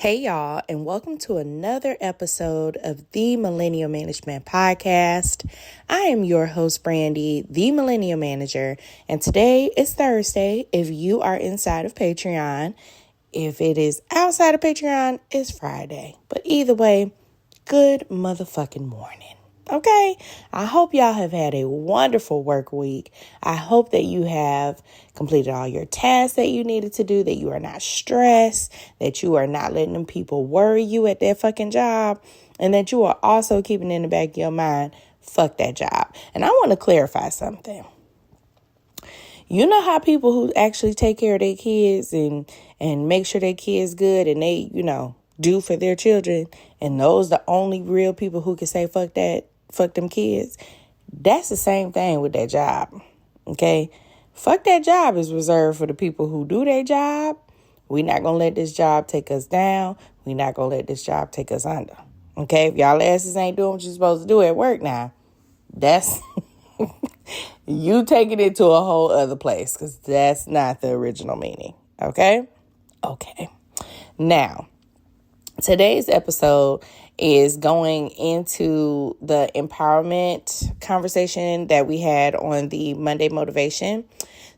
Hey, y'all, and welcome to another episode of the Millennial Management Podcast. I am your host, Brandy, the Millennial Manager, and today is Thursday. If you are inside of Patreon, if it is outside of Patreon, it's Friday. But either way, good motherfucking morning. Okay, I hope y'all have had a wonderful work week. I hope that you have completed all your tasks that you needed to do, that you are not stressed, that you are not letting them people worry you at their fucking job, and that you are also keeping in the back of your mind, fuck that job. And I want to clarify something. You know how people who actually take care of their kids and make sure their kids good and they, do for their children, and those the only real people who can say fuck them kids. That's the same thing with that job. Okay? Fuck that job is reserved for the people who do their job. We're not going to let this job take us down. We're not going to let this job take us under. Okay? If y'all asses ain't doing what you're supposed to do at work now, that's you taking it to a whole other place, because that's not the original meaning. Okay? Okay. Now, today's episode is going into the empowerment conversation that we had on the Monday Motivation.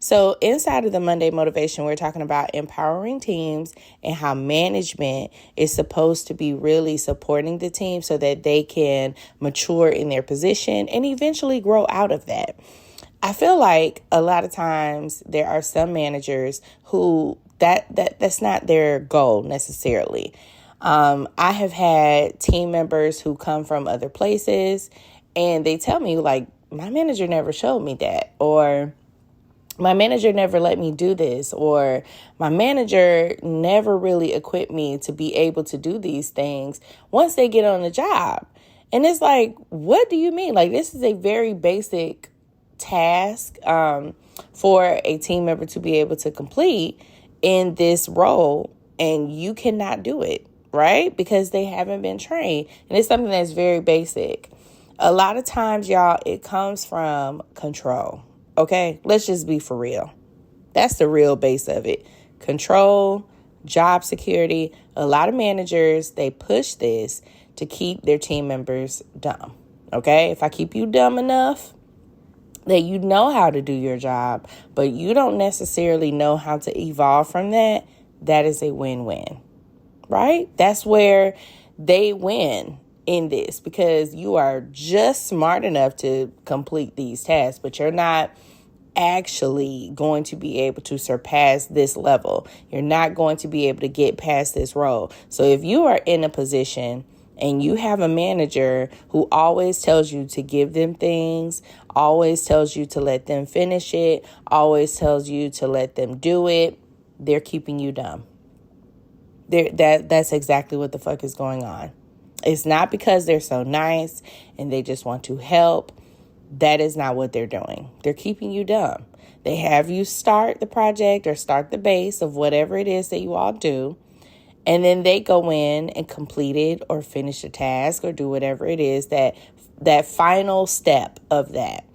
So inside of the Monday Motivation, we're talking about empowering teams and how management is supposed to be really supporting the team so that they can mature in their position and eventually grow out of that. I feel like a lot of times there are some managers who that's not their goal necessarily. I have had team members who come from other places and they tell me, like, my manager never showed me that, or my manager never let me do this, or my manager never really equipped me to be able to do these things once they get on the job. And it's like, what do you mean? Like, this is a very basic task for a team member to be able to complete in this role, and you cannot do it. Right? Because they haven't been trained. And it's something that's very basic. A lot of times, y'all, it comes from control. Okay? Let's just be for real. That's the real base of it. Control, job security. A lot of managers, they push this to keep their team members dumb. Okay? If I keep you dumb enough that you know how to do your job, but you don't necessarily know how to evolve from that, that is a win-win. Right? That's where they win in this, because you are just smart enough to complete these tasks, but you're not actually going to be able to surpass this level. You're not going to be able to get past this role. So if you are in a position and you have a manager who always tells you to give them things, always tells you to let them finish it, always tells you to let them do it, they're keeping you dumb. That's exactly what the fuck is going on. It's not because they're so nice and they just want to help. That is not what they're doing. They're keeping you dumb. They have you start the project or start the base of whatever it is that you all do, and then they go in and complete it or finish the task or do whatever it is, that final step of that.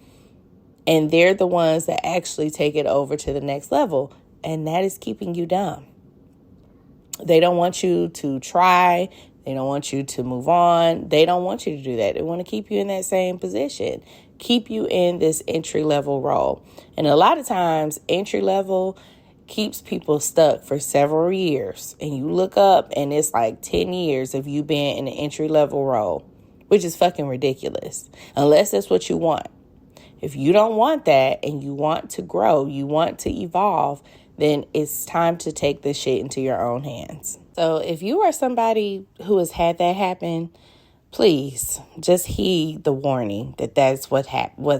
And they're the ones that actually take it over to the next level, and that is keeping you dumb. They don't want you to try. They don't want you to move on. They don't want you to do that. They want to keep you in that same position, keep you in this entry-level role. And a lot of times, entry-level keeps people stuck for several years. And you look up and it's like 10 years of you being in an entry-level role, which is fucking ridiculous, unless that's what you want. If you don't want that and you want to grow, you want to evolve, then it's time to take this shit into your own hands. So if you are somebody who has had that happen, please just heed the warning that that's what's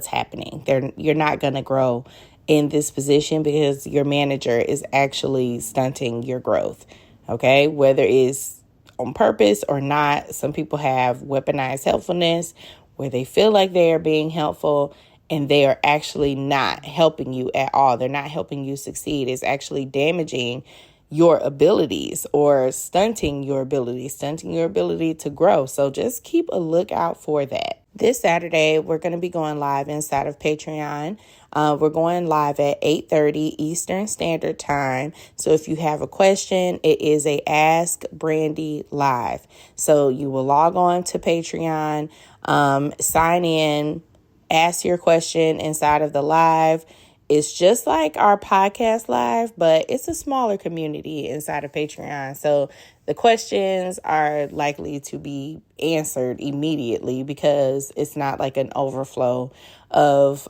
happening. You're not going to grow in this position because your manager is actually stunting your growth. Okay? Whether it's on purpose or not, some people have weaponized helpfulness where they feel like they are being helpful and they are actually not helping you at all. They're not helping you succeed. It's actually damaging your abilities or stunting your ability to grow. So just keep a lookout for that. This Saturday, we're going to be going live inside of Patreon. We're going live at 8:30 Eastern Standard Time. So if you have a question, it is a Ask Brandy Live. So you will log on to Patreon, sign in, ask your question inside of the live. It's just like our podcast live, but it's a smaller community inside of Patreon. So the questions are likely to be answered immediately because it's not like an overflow of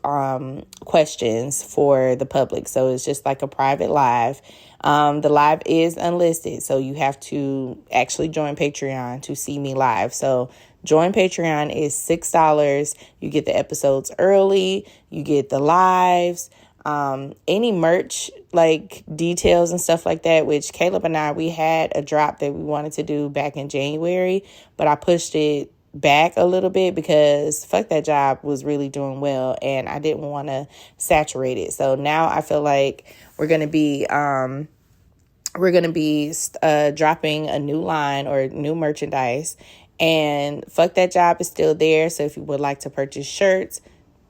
questions for the public. So it's just like a private live. The live is unlisted, so you have to actually join Patreon to see me live. So join Patreon is $6. You get the episodes early. You get the lives. Any merch like details and stuff like that, which Caleb and I, we had a drop that we wanted to do back in January, but I pushed it back a little bit because fuck that job was really doing well and I didn't want to saturate it. So now I feel like we're going to be dropping a new line or new merchandise, and fuck that job is still there. So if you would like to purchase shirts,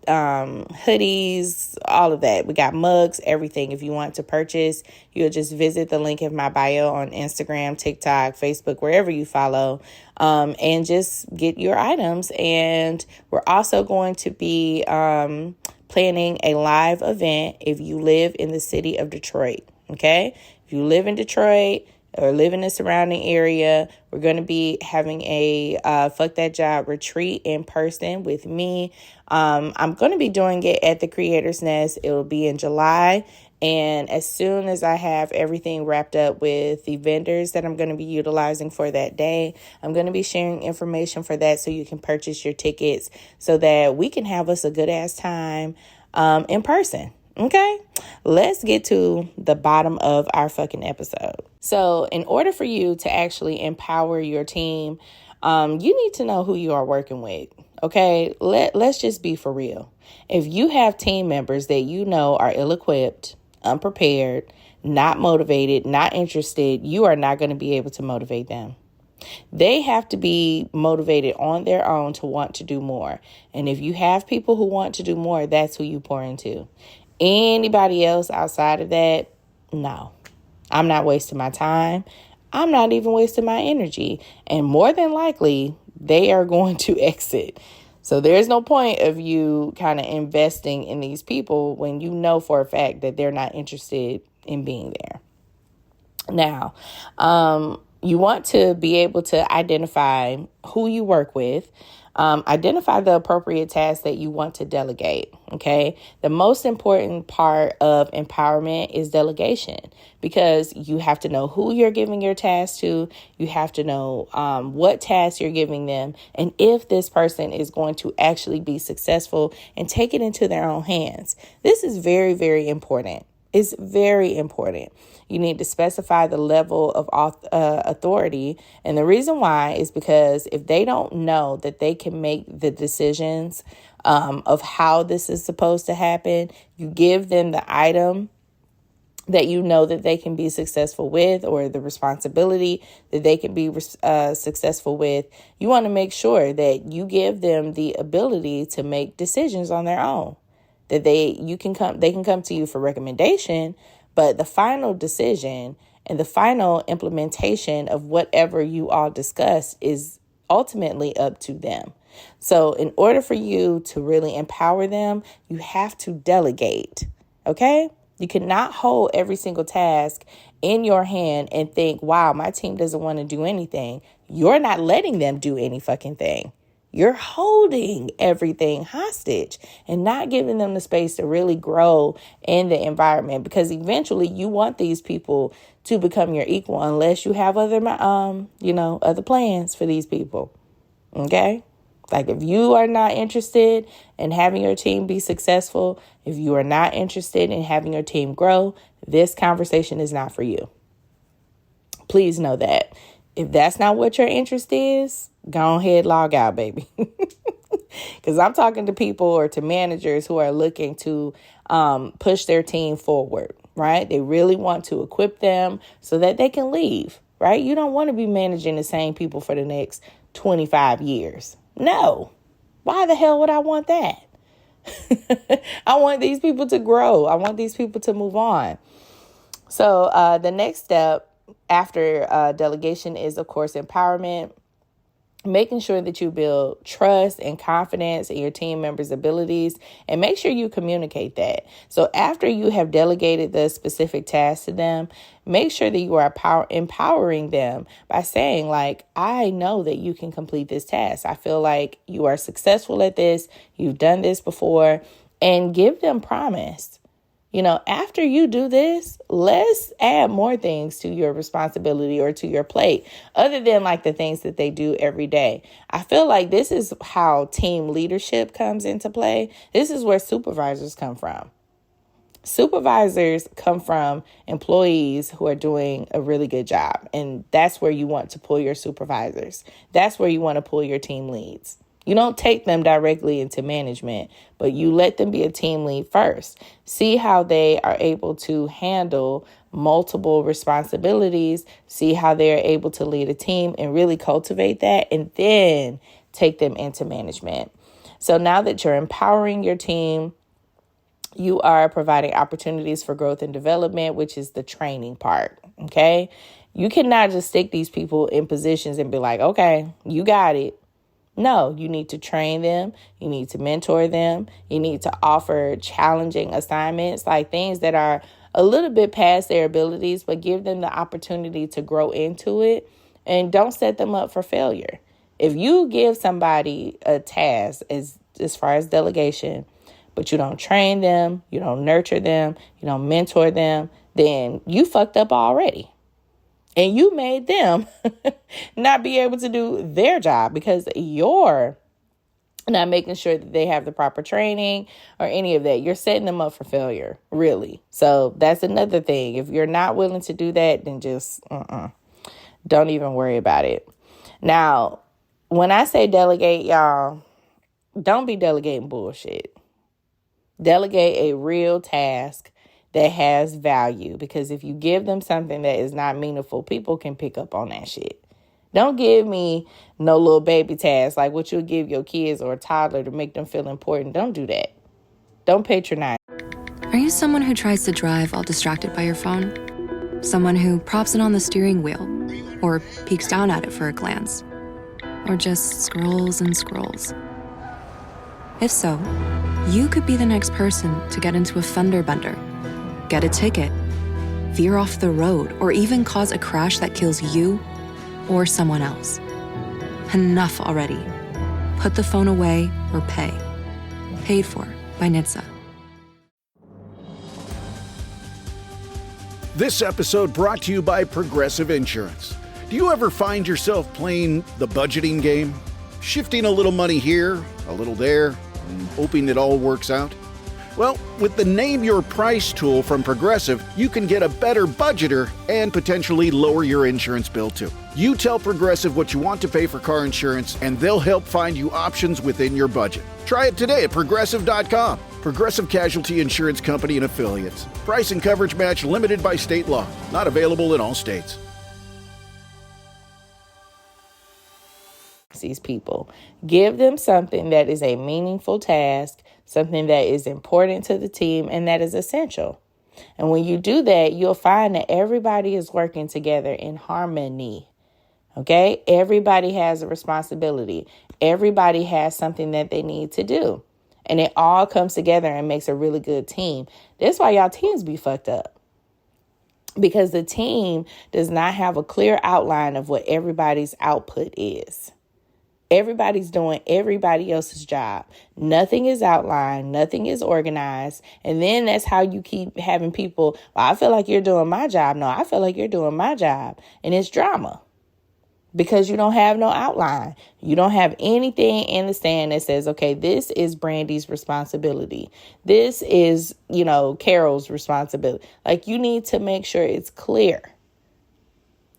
hoodies, all of that, we got mugs, everything. If you want to purchase, you'll just visit the link in my bio on Instagram, TikTok, Facebook, wherever you follow, and just get your items. And we're also going to be planning a live event if you live in the city of Detroit. Okay, if you live in Detroit or live in the surrounding area, we're going to be having a Fuck That Job retreat in person with me. I'm going to be doing it at the Creator's Nest. It will be in July. And as soon as I have everything wrapped up with the vendors that I'm going to be utilizing for that day, I'm going to be sharing information for that so you can purchase your tickets so that we can have us a good ass time in person. Okay, let's get to the bottom of our fucking episode. So in order for you to actually empower your team, you need to know who you are working with. Okay, let's just be for real. If you have team members that you know are ill-equipped, unprepared, not motivated, not interested, you are not going to be able to motivate them. They have to be motivated on their own to want to do more. And if you have people who want to do more, that's who you pour into. Anybody else outside of that, no. I'm not wasting my time. I'm not even wasting my energy. And more than likely, they are going to exit. So there's no point of you kind of investing in these people when you know for a fact that they're not interested in being there. Now, you want to be able to identify who you work with. Identify the appropriate tasks that you want to delegate. Okay. The most important part of empowerment is delegation, because you have to know who you're giving your task to. You have to know what tasks you're giving them, and if this person is going to actually be successful and take it into their own hands. This is very, very important. It's very important. You need to specify the level of authority. And the reason why is because if they don't know that they can make the decisions of how this is supposed to happen, you give them the item that you know that they can be successful with, or the responsibility that they can be successful with. You want to make sure that you give them the ability to make decisions on their own. That they can come to you for recommendation, but the final decision and the final implementation of whatever you all discuss is ultimately up to them. So in order for you to really empower them, you have to delegate. Okay? You cannot hold every single task in your hand and think, wow, my team doesn't want to do anything. You're not letting them do any fucking thing. You're holding everything hostage and not giving them the space to really grow in the environment, because eventually you want these people to become your equal unless you have other plans for these people. Okay? Like if you are not interested in having your team be successful, if you are not interested in having your team grow, this conversation is not for you. Please know that. If that's not what your interest is, go ahead, log out, baby. Because I'm talking to people or to managers who are looking to push their team forward, right? They really want to equip them so that they can leave, right? You don't want to be managing the same people for the next 25 years. No. Why the hell would I want that? I want these people to grow. I want these people to move on. So the next step after delegation is, of course, empowerment. Making sure that you build trust and confidence in your team members' abilities, and make sure you communicate that. So after you have delegated the specific task to them, make sure that you are empowering them by saying, like, I know that you can complete this task. I feel like you are successful at this. You've done this before, and give them promise. After you do this, let's add more things to your responsibility or to your plate, other than like the things that they do every day. I feel like this is how team leadership comes into play. This is where supervisors come from. Supervisors come from employees who are doing a really good job. And that's where you want to pull your supervisors. That's where you want to pull your team leads. You don't take them directly into management, but you let them be a team lead first. See how they are able to handle multiple responsibilities. See how they're able to lead a team and really cultivate that, and then take them into management. So now that you're empowering your team, you are providing opportunities for growth and development, which is the training part. Okay. You cannot just stick these people in positions and be like, okay, you got it. No, you need to train them. You need to mentor them. You need to offer challenging assignments, like things that are a little bit past their abilities, but give them the opportunity to grow into it, and don't set them up for failure. If you give somebody a task as far as delegation, but you don't train them, you don't nurture them, you don't mentor them, then you fucked up already. And you made them not be able to do their job because you're not making sure that they have the proper training or any of that. You're setting them up for failure, really. So that's another thing. If you're not willing to do that, then just don't even worry about it. Now, when I say delegate, y'all, don't be delegating bullshit. Delegate a real task that has value, because if you give them something that is not meaningful, people can pick up on that shit. Don't give me no little baby task like what you'll give your kids or a toddler to make them feel important. Don't do that. Don't patronize. Are you someone who tries to drive while distracted by your phone? Someone who props it on the steering wheel or peeks down at it for a glance? Or just scrolls and scrolls? If so, you could be the next person to get into a fender bender, get a ticket, veer off the road, or even cause a crash that kills you or someone else. Enough already. Put the phone away or pay. Paid for by NHTSA. This episode brought to you by Progressive Insurance. Do you ever find yourself playing the budgeting game? Shifting a little money here, a little there, and hoping it all works out? Well, with the Name Your Price tool from Progressive, you can get a better budgeter and potentially lower your insurance bill too. You tell Progressive what you want to pay for car insurance, and they'll help find you options within your budget. Try it today at Progressive.com. Progressive Casualty Insurance Company and Affiliates. Price and coverage match limited by state law. Not available in all states. These people, give them something that is a meaningful task, something that is important to the team, and that is essential. And when you do that, you'll find that everybody is working together in harmony. Okay? Everybody has a responsibility. Everybody has something that they need to do. And it all comes together and makes a really good team. That's why y'all teams be fucked up. Because the team does not have a clear outline of what everybody's output is. Everybody's doing everybody else's job. Nothing is outlined. Nothing is organized. And then that's how you keep having people, well, I feel like you're doing my job. No, I feel like you're doing my job. And it's drama because you don't have no outline. You don't have anything in the stand that says, okay, this is Brandy's responsibility. This is, Carol's responsibility. Like, you need to make sure it's clear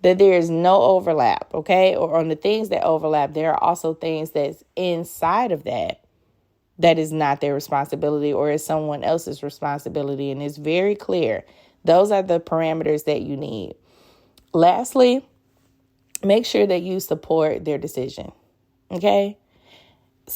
that there is no overlap, okay? Or on the things that overlap, there are also things that's inside of that is not their responsibility or is someone else's responsibility. And it's very clear. Those are the parameters that you need. Lastly, make sure that you support their decision, okay?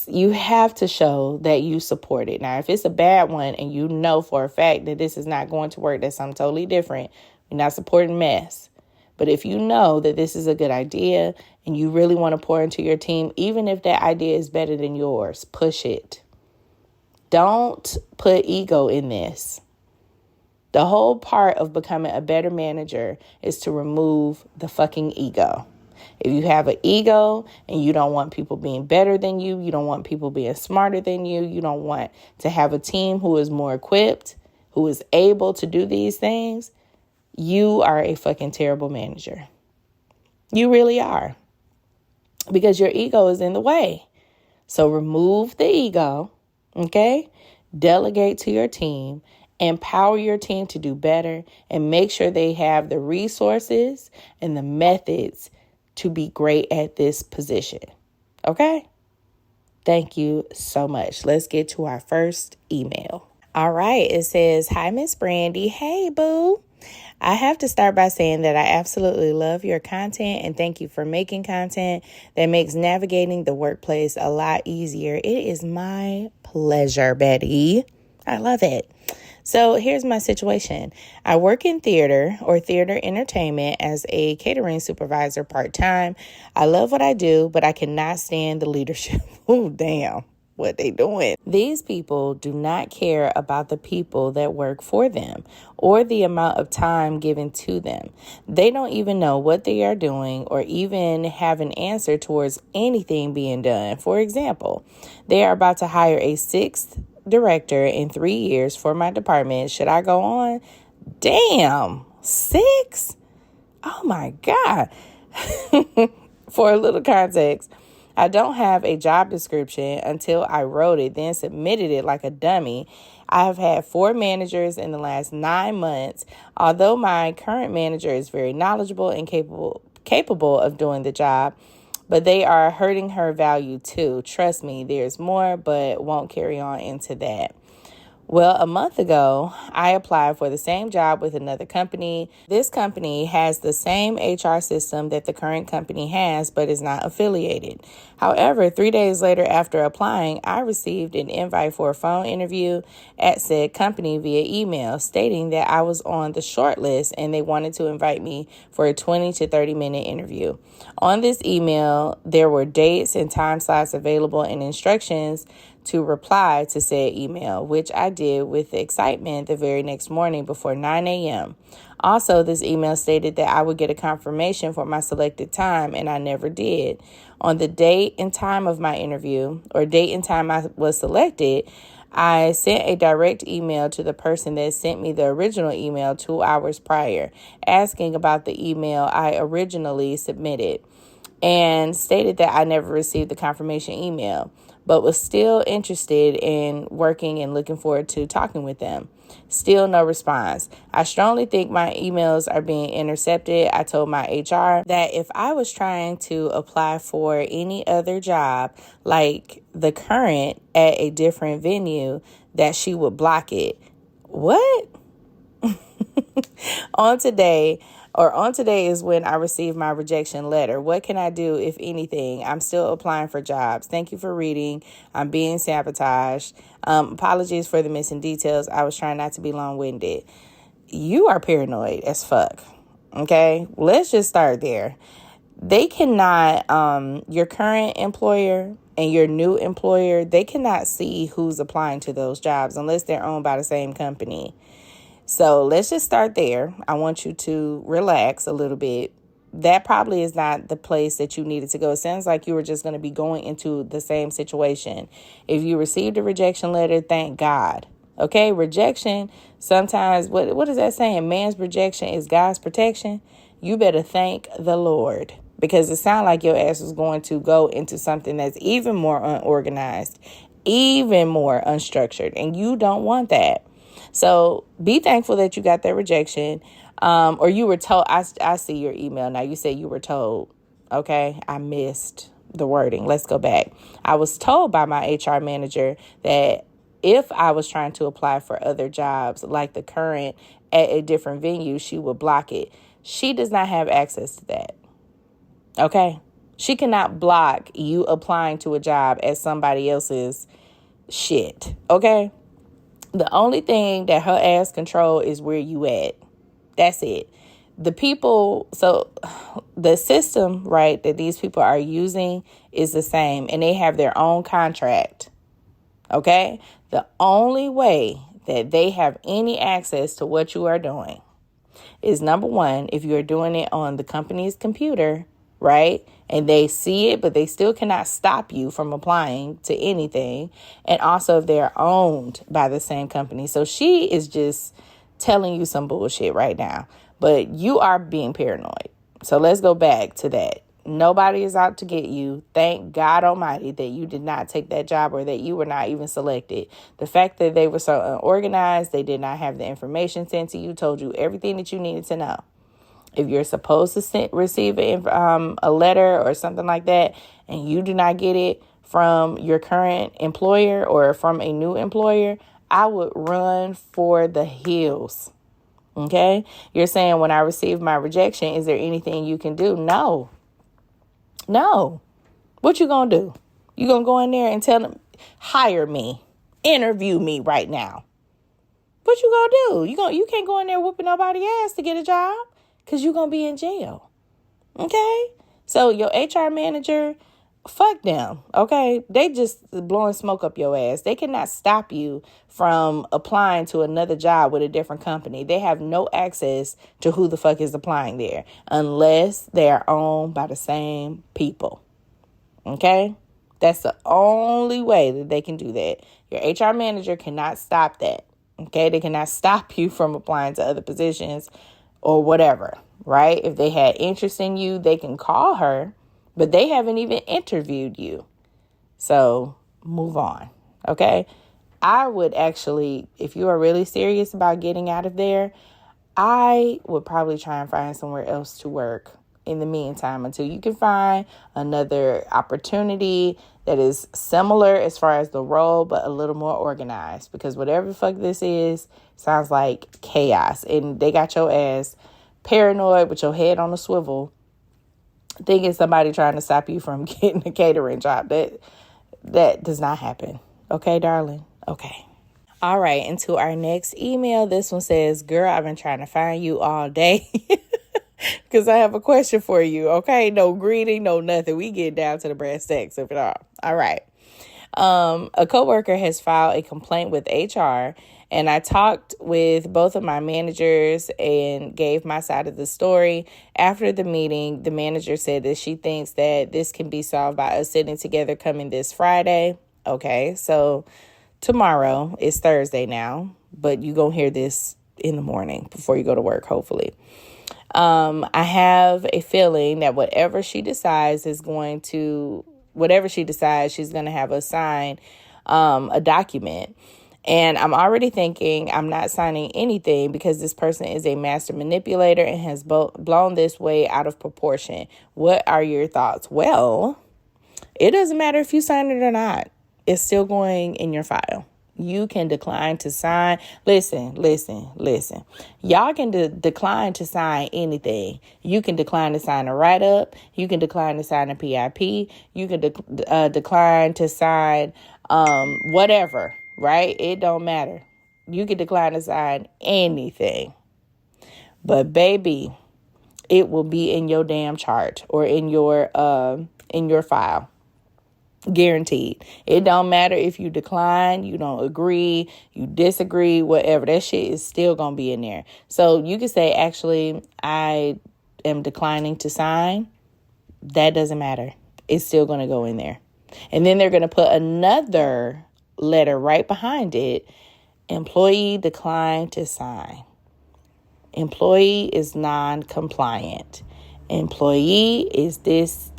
you have to show that you support it. Now, if it's a bad one and you know for a fact that this is not going to work, that's something totally different. You're not supporting mess. But if you know that this is a good idea and you really want to pour into your team, even if that idea is better than yours, push it. Don't put ego in this. The whole part of becoming a better manager is to remove the fucking ego. If you have an ego and you don't want people being better than you don't want people being smarter than you don't want to have a team who is more equipped, who is able to do these things, you are a fucking terrible manager. You really are. Because your ego is in the way. So remove the ego, okay? Delegate to your team. Empower your team to do better and make sure they have the resources and the methods to be great at this position. Okay? Thank you so much. Let's get to our first email. All right. It says, "Hi, Miss Brandy. Hey, boo. I have to start by saying that I absolutely love your content and thank you for making content that makes navigating the workplace a lot easier. It is my pleasure, Betty. I love it. So here's my situation. I work in theater or theater entertainment as a catering supervisor part-time. I love what I do, but I cannot stand the leadership. Oh, damn. What they doing? These people do not care about the people that work for them or the amount of time given to them. They don't even know what they are doing or even have an answer towards anything being done. For example, they are about to hire a sixth director in 3 years for my department. Should I go on? Damn, 6? Oh my God. For a little context, I don't have a job description until I wrote it, then submitted it like a dummy. I have had 4 managers in the last 9 months. Although my current manager is very knowledgeable and capable of doing the job, but they are hurting her value too. Trust me, there's more, but won't carry on into that. Well, a month ago, I applied for the same job with another company. This company has the same HR system that the current company has, but is not affiliated. However, 3 days later after applying, I received an invite for a phone interview at said company via email stating that I was on the short list and they wanted to invite me for a 20 to 30 minute interview. On this email, there were dates and time slots available and instructions to reply to said email, which I did with excitement the very next morning before 9 a.m. Also, this email stated that I would get a confirmation for my selected time, and I never did. On the date and time of my interview, or date and time I was selected, I sent a direct email to the person that sent me the original email 2 hours prior, asking about the email I originally submitted, and stated that I never received the confirmation email, but was still interested in working and looking forward to talking with them. Still no response. I strongly think my emails are being intercepted. I told my HR that if I was trying to apply for any other job, like the current at a different venue, that she would block it. What? On today is when I received my rejection letter. What can I do, if anything? I'm still applying for jobs. Thank you for reading. I'm being sabotaged. Apologies for the missing details. I was trying not to be long-winded. You are paranoid as fuck. Okay? Let's just start there. They cannot, your current employer and your new employer, they cannot see who's applying to those jobs unless they're owned by the same company. So let's just start there. I want you to relax a little bit. That probably is not the place that you needed to go. It sounds like you were just going to be going into the same situation. If you received a rejection letter, thank God. Okay, rejection, sometimes, what is that saying? Man's rejection is God's protection. You better thank the Lord, because it sounds like your ass was going to go into something that's even more unorganized, even more unstructured, and you don't want that. So be thankful that you got that rejection, or you were told. I see your email now. You said you were told. Okay, I missed the wording. Let's go back. I was told by my HR manager that if I was trying to apply for other jobs like the current at a different venue, she would block it. She does not have access to that. Okay, She cannot block you applying to a job as somebody else's shit, okay? The only thing that her ass control is where you at. That's it. The people, so the system, right, that these people are using is the same, and they have their own contract, okay? The only way that they have any access to what you are doing is, number one, if you're doing it on the company's computer, right? And they see it, but they still cannot stop you from applying to anything. And also if they're owned by the same company. So she is just telling you some bullshit right now, but you are being paranoid. So let's go back to that. Nobody is out to get you. Thank God Almighty that you did not take that job or that you were not even selected. The fact that they were so unorganized, they did not have the information sent to you, told you everything that you needed to know. If you're supposed to receive a letter or something like that, and you do not get it from your current employer or from a new employer, I would run for the hills. Okay? You're saying, when I receive my rejection, is there anything you can do? No. What you gonna do? You gonna go in there and tell them, hire me, interview me right now? What you gonna do? You can't go in there whooping nobody's ass to get a job, because you're going to be in jail. Okay? So your HR manager, fuck them. Okay? They just blowing smoke up your ass. They cannot stop you from applying to another job with a different company. They have no access to who the fuck is applying there unless they are owned by the same people. Okay? That's the only way that they can do that. Your HR manager cannot stop that. Okay? They cannot stop you from applying to other positions or whatever, right? If they had interest in you, they can call her, but they haven't even interviewed you. So move on, okay? I would actually, if you are really serious about getting out of there, I would probably try and find somewhere else to work in the meantime until you can find another opportunity that is similar as far as the role, but a little more organized. Because whatever the fuck this is, sounds like chaos. And they got your ass paranoid with your head on a swivel, thinking somebody trying to stop you from getting a catering job. That does not happen. Okay, darling? Okay. All right, and to our next email, this one says, girl, I've been trying to find you all day because I have a question for you. Okay, no greeting, no nothing. We get down to the brass tacks of it all. All right. A coworker has filed a complaint with HR, and I talked with both of my managers and gave my side of the story. After the meeting, the manager said that she thinks that this can be solved by us sitting together coming this Friday. Okay, so tomorrow is Thursday now, but you gonna hear this in the morning before you go to work, hopefully. I have a feeling that whatever she decides, she's going to have us sign a document. And I'm already thinking I'm not signing anything because this person is a master manipulator and has blown this way out of proportion. What are your thoughts? Well, it doesn't matter if you sign it or not. It's still going in your file. You can decline to sign. Listen. Y'all can decline to sign anything. You can decline to sign a write-up. You can decline to sign a PIP. You can decline to sign whatever, right? It don't matter. You can decline to sign anything. But baby, it will be in your damn chart or in your file. Guaranteed. It don't matter if you decline, you don't agree, you disagree, whatever. That shit is still going to be in there. So you can say, actually, I am declining to sign. That doesn't matter. It's still going to go in there. And then they're going to put another letter right behind it. Employee declined to sign. Employee is non-compliant. Employee is this.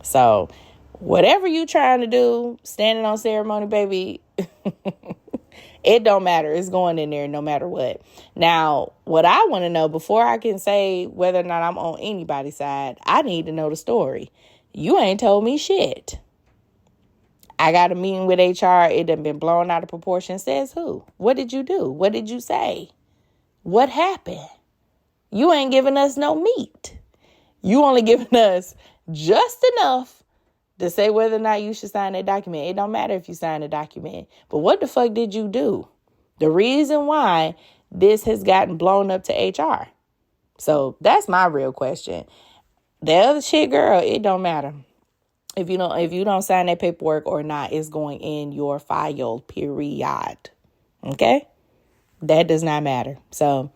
So whatever you trying to do, standing on ceremony, baby, it don't matter. It's going in there no matter what. Now, what I want to know before I can say whether or not I'm on anybody's side, I need to know the story. You ain't told me shit. I got a meeting with HR. It done been blown out of proportion. Says who? What did you do? What did you say? What happened? You ain't giving us no meat. You only giving us just enough to say whether or not you should sign that document. It don't matter if you sign the document. But what the fuck did you do? The reason why this has gotten blown up to HR. So that's my real question. The other shit, girl, it don't matter. If you don't sign that paperwork or not, it's going in your file, period. Okay? That does not matter. So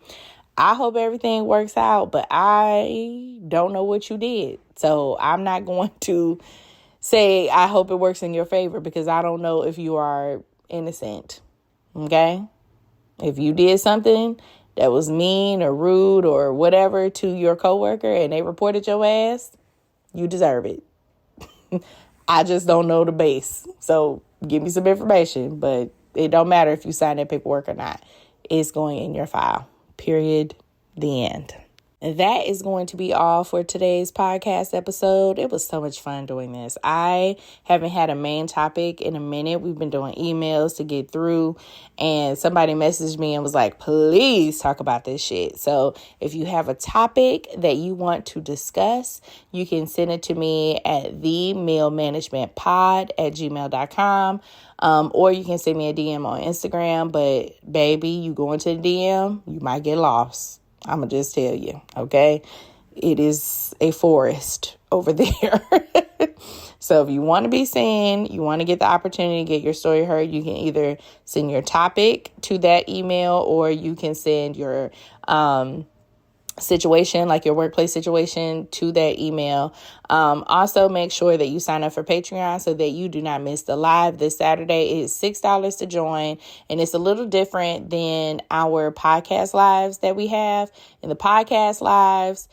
I hope everything works out, but I don't know what you did. So I'm not going to say I hope it works in your favor because I don't know if you are innocent. Okay? If you did something that was mean or rude or whatever to your coworker and they reported your ass, you deserve it. I just don't know the base. So give me some information, but it don't matter if you sign that paperwork or not. It's going in your file. Period. The end. And that is going to be all for today's podcast episode. It was so much fun doing this. I haven't had a main topic in a minute. We've been doing emails to get through, and somebody messaged me and was like, please talk about this shit. So if you have a topic that you want to discuss, you can send it to me at themailmanagementpod@gmail.com. Or you can send me a DM on Instagram. But baby, you go into the DM, you might get lost. I'm going to just tell you, okay? It is a forest over there. So if you want to be seen, you want to get the opportunity to get your story heard, you can either send your topic to that email or you can send your situation, like your workplace situation, to that email. Also make sure that you sign up for Patreon so that you do not miss the live this Saturday. It is $6 to join, and it's a little different than our podcast lives that we have. In the podcast lives,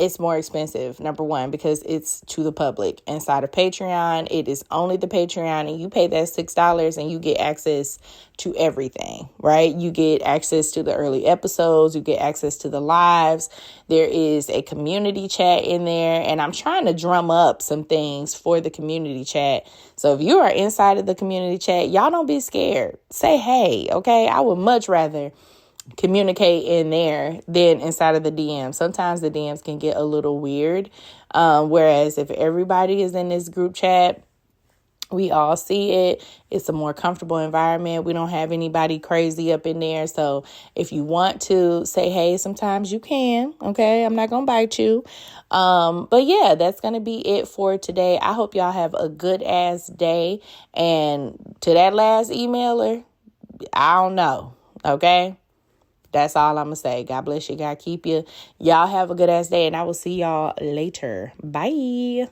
it's more expensive, number one, because it's to the public. Inside of Patreon, it is only the Patreon, and you pay that $6 and you get access to everything, right? You get access to the early episodes, you get access to the lives. There is a community chat in there, and I'm trying to drum up some things for the community chat. So if you are inside of the community chat, y'all don't be scared. Say hey, okay? I would much rather communicate in there than inside of the DM. Sometimes the DMs can get a little weird. Whereas if everybody is in this group chat, we all see it. It's a more comfortable environment. We don't have anybody crazy up in there. So if you want to say hey, sometimes you can. Okay, I'm not going to bite you. But yeah, that's going to be it for today. I hope y'all have a good ass day. And to that last emailer, I don't know. Okay. That's all I'm going to say. God bless you. God keep you. Y'all have a good ass day, and I will see y'all later. Bye.